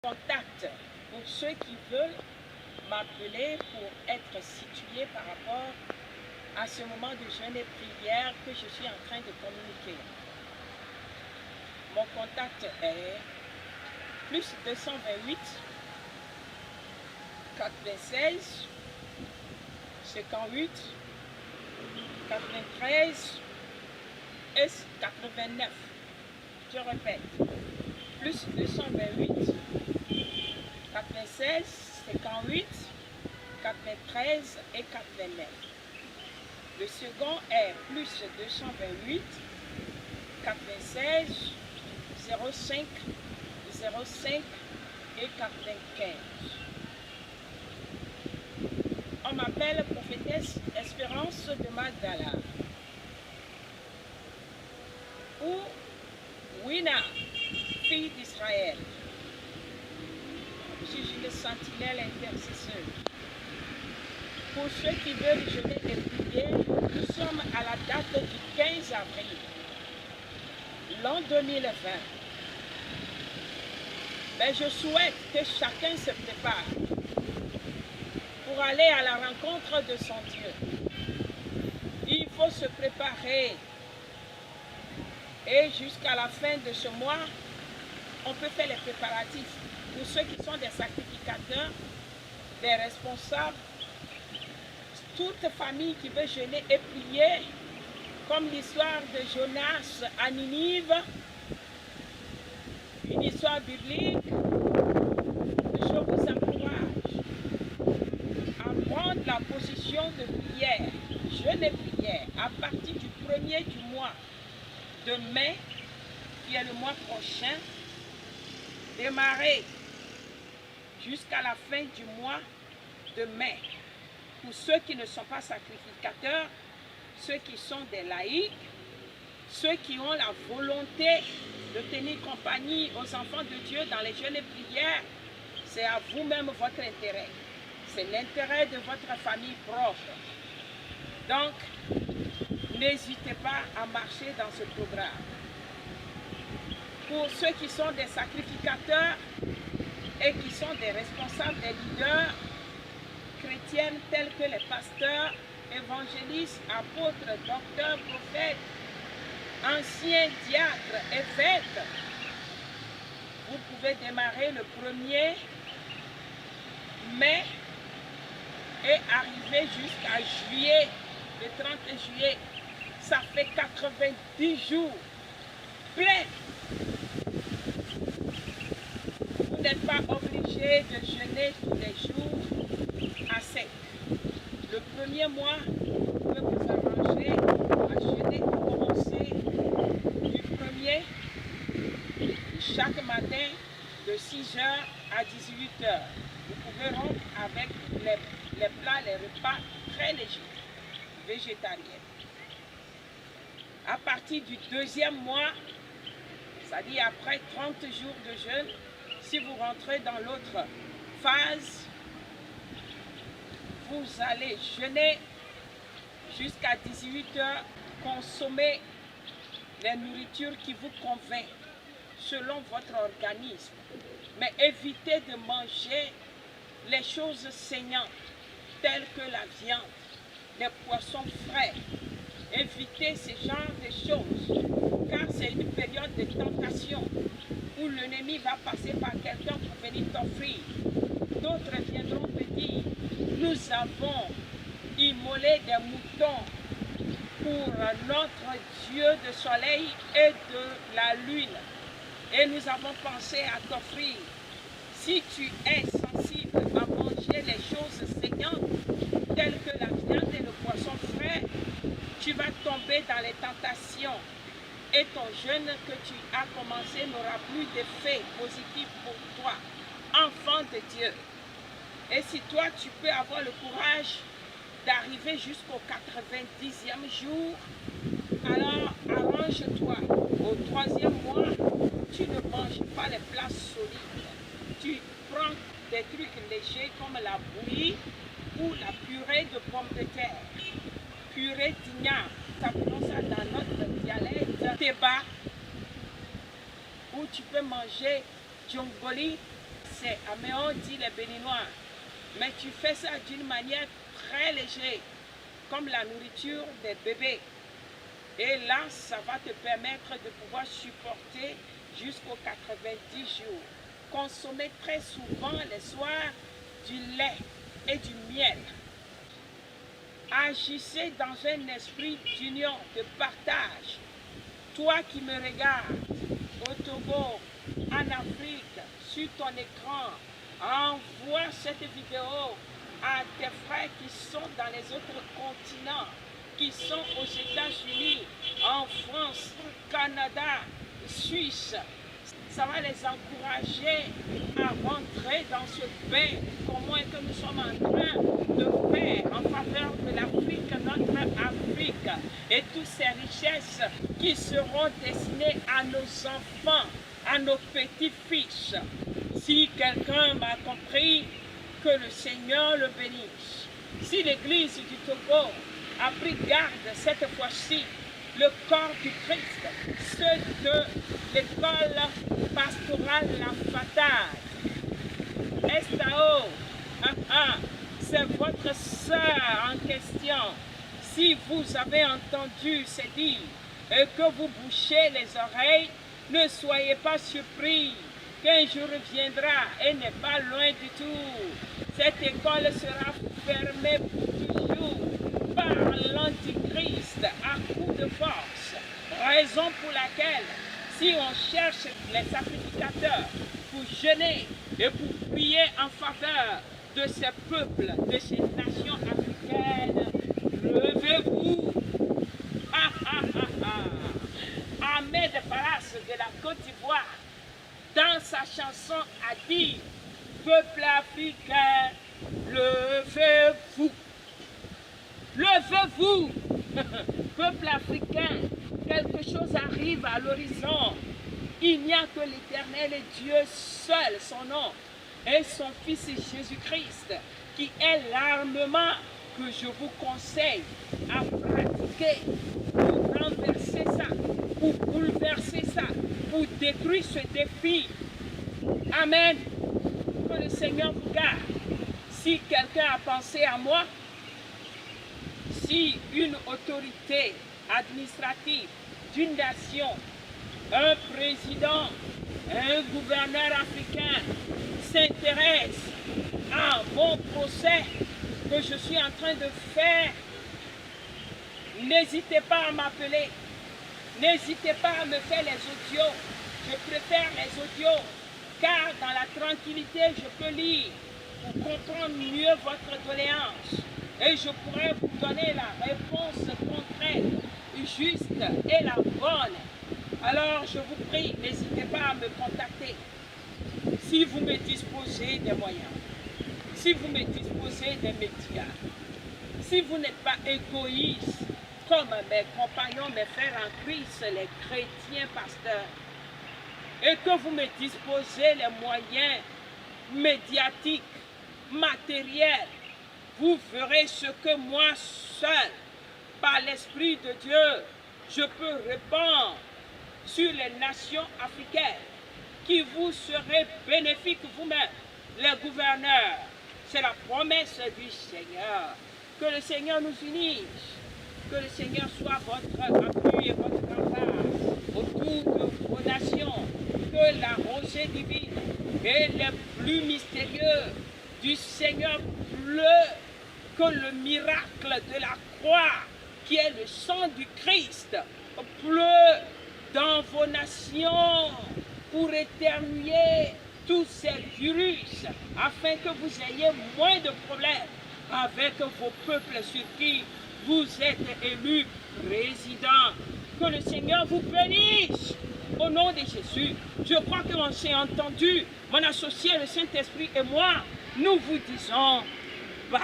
Contact pour ceux qui veulent m'appeler pour être situés par rapport à ce moment de jeûne et prière que je suis en train de communiquer. Mon contact est plus 228 96 58 93 et 89. Je répète, plus 228 96 58 93 et 89. Le second est plus 228 96 05 05 et 95. On m'appelle prophétesse Espérance de Magdala ou Wina, fille d'Israël. Je suis une sentinelle intercesseuse. Pour ceux qui veulent jeûner et prier, nous sommes à la date du 15 avril, l'an 2020. Mais je souhaite que chacun se prépare pour aller à la rencontre de son Dieu. Il faut se préparer. Et jusqu'à la fin de ce mois, on peut faire les préparatifs. Pour ceux qui sont des sacrificateurs, des responsables, toute famille qui veut jeûner et prier, comme l'histoire de Jonas à Ninive, une histoire biblique, je vous encourage à prendre la position de prière, jeûne et prière, à partir du 1er du mois de mai, qui est le mois prochain, démarrer jusqu'à la fin du mois de mai. Pour ceux qui ne sont pas sacrificateurs, ceux qui sont des laïcs, ceux qui ont la volonté de tenir compagnie aux enfants de Dieu dans les jeûnes et prières, c'est à vous-même votre intérêt. C'est l'intérêt de votre famille proche. Donc, n'hésitez pas à marcher dans ce programme. Pour ceux qui sont des sacrificateurs et qui sont des responsables, des leaders chrétiennes tels que les pasteurs, évangélistes, apôtres, docteurs, prophètes, anciens diacres, évêques, vous pouvez démarrer le 1er mai et arriver jusqu'à juillet, le 30 juillet. Ça fait 90 jours pleins. Vous n'êtes pas obligé de jeûner tous les jours à sec. Le premier mois, vous pouvez vous arranger à jeûner, commencer du 1er chaque matin de 6h à 18h. Vous pouvez rompre avec les plats, les repas très légers, végétariens. À partir du deuxième mois, c'est-à-dire après 30 jours de jeûne, si vous rentrez dans l'autre phase, vous allez jeûner jusqu'à 18h, consommer les nourritures qui vous conviennent selon votre organisme. Mais évitez de manger les choses saignantes telles que la viande, les poissons frais. Évitez ce genre de choses, car c'est une période de tentation où l'ennemi va passer par quelqu'un pour venir t'offrir. D'autres viendront te dire, nous avons immolé des moutons pour notre Dieu de soleil et de la lune. Et nous avons pensé à t'offrir. Si tu es sensible à manger les choses saignantes, telles que la viande et le poisson frais, tu vas tomber dans les tentations. Et ton jeûne que tu as commencé n'aura plus d'effet positif pour toi, enfant de Dieu. Et si toi, tu peux avoir le courage d'arriver jusqu'au 90e jour, alors arrange-toi. Au 3e mois, tu ne manges pas les plats solides. Tu prends des trucs légers comme la bouillie ou la purée de pommes de terre. Purée d'igname, appelons ça dans notre dialecte, teba, où tu peux manger djongoli, C'est Améon, dit les Béninois. Mais tu fais ça d'une manière très légère, comme la nourriture des bébés. Et là, ça va te permettre de pouvoir supporter jusqu'aux 90 jours. Consommez très souvent les soirs du lait et du miel. Agissez dans un esprit d'union, de partage. Toi qui me regardes au Togo, en Afrique, sur ton écran, envoie cette vidéo à tes frères qui sont dans les autres continents, qui sont aux États-Unis, en France, Canada, Suisse. Ça va les encourager à rentrer dans ce bain commun que nous sommes en train de faire en faveur de l'Afrique, notre Afrique, et toutes ces richesses qui seront destinées à nos enfants, à nos petits-fils. Si quelqu'un m'a compris, que le Seigneur le bénisse. Si l'Église du Togo a pris garde cette fois-ci, le corps du Christ, ceux de l'école pastorale La Fatale, Estao, c'est votre sœur en question. Si vous avez entendu ces dires et que vous bouchez les oreilles, ne soyez pas surpris qu'un jour viendra et n'est pas loin du tout. Cette école sera fermée pour toujours par l'Antichrist à coup de force. Raison pour laquelle, si on cherche les sacrificateurs pour jeûner et pour prier en faveur de ces peuples, de ces nations africaines, levez-vous. Ahmed Baras de la Côte d'Ivoire, dans sa chanson, a dit « Peuple africain, levez-vous ». Levez-vous, peuple africain, quelque chose arrive à l'horizon. Il n'y a que l'Éternel et Dieu seul, son nom, et son Fils Jésus-Christ, qui est l'armement que je vous conseille à pratiquer pour renverser ça, pour bouleverser ça, pour détruire ce défi. Amen. Que le Seigneur vous garde. Si quelqu'un a pensé à moi, si une autorité administrative d'une nation, un président, un gouverneur africain s'intéresse à mon procès que je suis en train de faire, n'hésitez pas à m'appeler, n'hésitez pas à me faire les audios. Je préfère les audios car dans la tranquillité je peux lire pour comprendre mieux votre doléance. Et je pourrais vous donner la réponse concrète, juste et la bonne. Alors je vous prie, n'hésitez pas à me contacter. Si vous me disposez des moyens, si vous me disposez des médias, si vous n'êtes pas égoïste, comme mes compagnons, mes frères en Christ, les chrétiens pasteurs, et que vous me disposez les moyens médiatiques, matériels, vous ferez ce que moi seul, par l'Esprit de Dieu, je peux répandre sur les nations africaines, qui vous seraient bénéfiques vous-même, les gouverneurs. C'est la promesse du Seigneur. Que le Seigneur nous unisse, que le Seigneur soit votre appui et votre rempart autour de vos nations, que la rosée divine et les plus mystérieux du Seigneur pleut, que le miracle de la croix, qui est le sang du Christ, pleut dans vos nations pour éternuer tous ces virus, afin que vous ayez moins de problèmes avec vos peuples sur qui vous êtes élus présidents. Que le Seigneur vous bénisse au nom de Jésus. Je crois que l'on s'est entendu, mon associé le Saint-Esprit et moi, nous vous disons, bah.